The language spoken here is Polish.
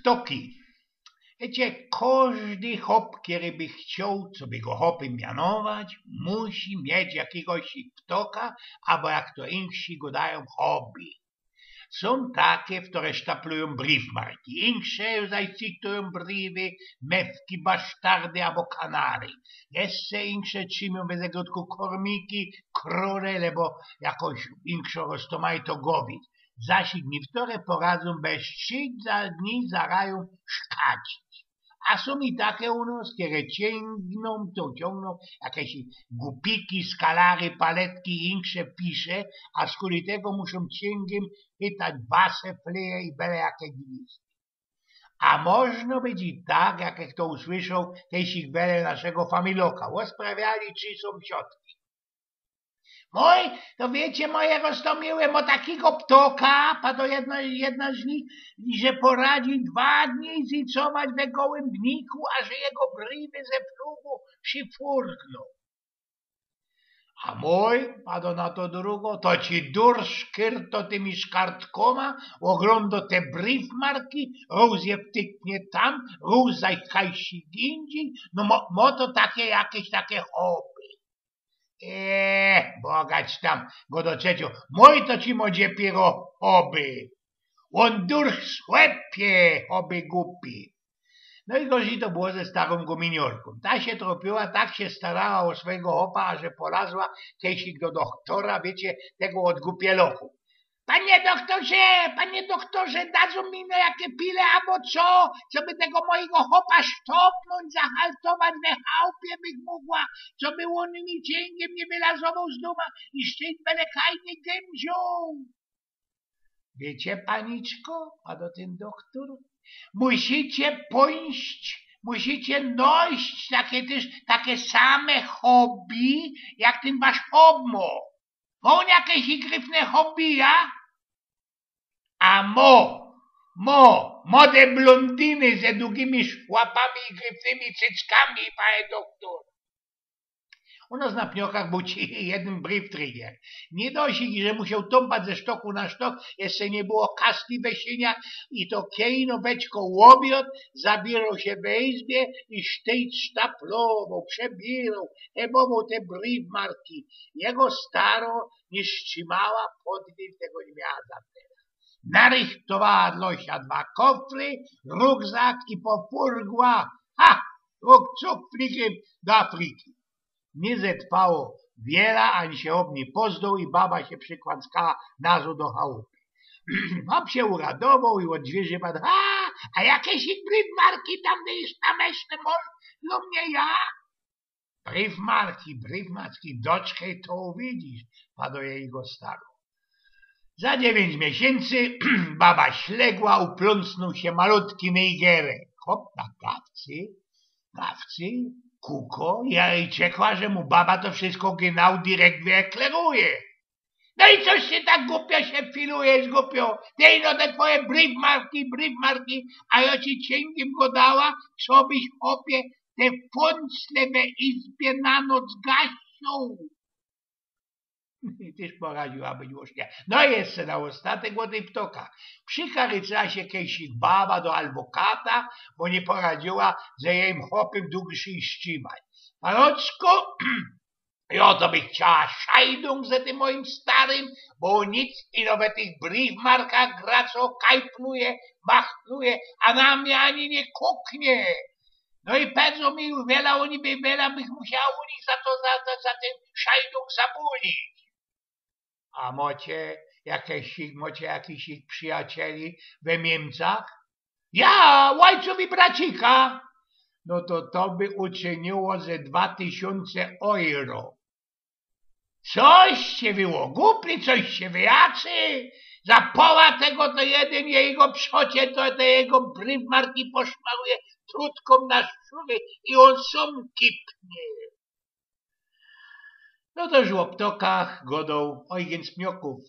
ptoki. Wiecie, każdy hop, który by chciał, co by go hopem mianować, musi mieć jakiegoś ptoka, albo jak to insi go dają hobby. Są takie, które sztaplują briefmarki, insze zacytują briewy, mewki, basztardy albo kanary. Jeszcze insze trzymią w zagrodku kormiki, krole, lebo jakoś inszą roztomają to gowic. Zaś niektóre poradzą bez 3 dni zarają szkacić. A są i takie u nas, które ciągną jakieś głupiki, skalary, paletki i insze pisze, a z kolei tego muszą cięgiem chytać basę, fleje i byle jakie gwizdki. A można być i tak, jak to usłyszał, też ich bele naszego familoka. Osprawiali 3 sąsiadki. Mój, to wiecie, moje roztomiły, mo takiego ptoka, pa to jedna z nich, że poradzi 2 dni zicować we gołym bniku, a że jego brywy ze plugu przyfurkną. A mój, padł na to drugo, to ci durszkyr to tymi szkartkoma, ogląda te briefmarki, róz je wtyknie tam, róz zajchajsi gindziej, no mo to takie jakieś takie hobby. Bogać tam, go do trzeciego. Mój to ci modzie piero hobby. On durch słepie, hobby głupi. No i gorzej to było ze starą guminiorką. Ta się tropiła, tak się starała o swojego hopa, że polazła kiedyś do doktora, wiecie, tego od głupielochu. Panie doktorze, dadzą mi no jakie pile albo co by tego mojego hopa sztopnąć, zahaltować we chałupie bych mogła, co by on mi cięgiem nie wylazował z duma i szczyt belekajnie gęzią. Wiecie, paniczko, a do ten doktor, musicie pójść, musicie nosić takie same hobby, jak ten wasz hobmo. On jakieś igryfne hobby, ja? A młode blondyny ze długimi szłapami i gryfnymi cyckami, panie doktor. U nas na pniokach był jeden brief trigger. Nie dość, że musiał tąpać ze sztoku na sztok, jeszcze nie było kaski we sieniach i to kejnoweczko łobiot zabierał się we izbie i sztejc sztaplował, przebierał, ebował te briefmarki. Jego staro nie trzymała, podwil tego nie miała zapewne. Narychtowała dlosia 2 kofry, rukzak i popurgła. Rukcuk flikiem do Afryki. Nie zetrwało wiele, ani się obni pozdął i baba się przykłackała nazu do chałupy. Hop się uradował i od drzwi padł. A jakieś briefmarki tam jest nameszne, no mnie ja? Briefmarki, doczkę to widzisz, padł jego staro. Za 9 miesięcy baba śległa, upląsnął się malutki mejgerek. Hop na gawcy, kuko, ja i czekła, że mu baba to wszystko genau direkt wyekleruje. No i coś się tak głupio się filujesz, głupio? Tej no te twoje briefmarki, a ja ci cięgiem go dała, co byś hopie te funcle we izbie na noc gasią. I tyż poradziła być łożkia. No i jeszcze na ostatek o tej ptokach. Przycharycała się kiedyś baba do adwokata, bo nie poradziła, że jej hopem dłuższy ścimać. Panoczko, ja to by chciała szajdą ze tym moim starym, bo nic ino we tych briefmarkach graco kajpluje, machluje, a na mnie ani nie kuknie. No i powiedzą mi, wiele bych musiała u nich za tym szajdą zabulić. A macie jakichś ich przyjacieli we Niemcach? Ja, łajcowi bracika. No to by uczyniło ze 2000 euro. Coś się wyłogupli, coś się wyjacy. Za poła tego to jeden jego przocie, to te jego briefmarki poszmaruje trutką na szczury i on sam kipnie. No to już o ptokach godą Eugen Smioków.